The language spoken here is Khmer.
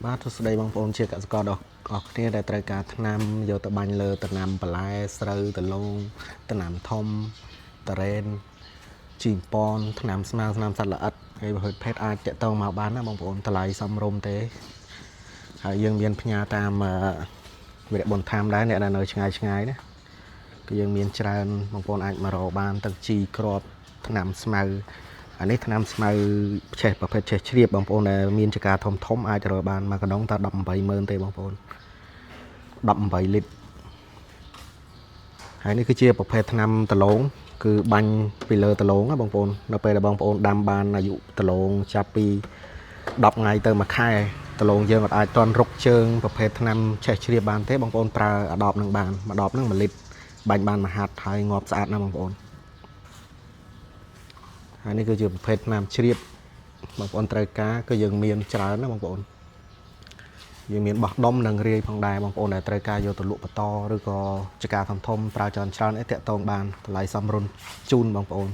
បាទទស្សដីបងប្អូនជាកសិករដ៏អស់គ្នាដែលត្រូវការថ្នាំយកទៅបាញ់លើដំណាំបន្លែស្រូវដលងដំណាំធំតារ៉េនជីមប៉ុនថ្នាំស្មៅថ្នាំសត្វល្អិតហើយប្រភេទភេទអាចតាក់ទងមកបានណាបងប្អូនតម្លៃសមរម្យទេហើយយើងមានផ្ញើតាមវិរៈបុណ្យធម្មដែរអ្នកដែលនៅឆ្ងាយណាគឺយើងមានច្រើនបងប្អូនអាចមករកបានទឹកជីគ្រាប់ថ្នាំស្មៅអានេះថ្នាំស្មៅចេះប្រភេទចេះជ្រាបបងប្អូនដែលមានចការធំអាចរកបានមួយកណ្ដុងតែ180000ទេបងប្អូន18លីត្រហើយនេះគឺជាប្រភេទថ្នាំដលងគឺបាញ់ពីលើដលងណាបងប្អូននៅពេលដែលបងប្អូនដាំបានអាយុដលងចាប់ពី10ថ្ងៃទៅ1ខែដលងយើងអាចតន់រុកជើងប្រភេទថ្នាំចេះជ្រាបបានទេបងប្អូនប្រើអាដបនឹងបានមួយដបនឹង1លីត្របាញ់បានមួយហាត់ហើយងាប់ស្អាតណាបងប្អូនហើយនេះគឺជាប្រភេទថ្នាំជ្រាបបងប្អូនត្រូវការគឺយើងមានច្រើនណាបងប្អូនយើងមានបោះដុំនិងរាយផងដែរបងប្អូនដែលត្រូវការយកទៅលក់បន្តឬក៏ចការធំប្រើច្រើនអីតាក់ទងបានតម្លៃសមរម្យជូនបងប្អូន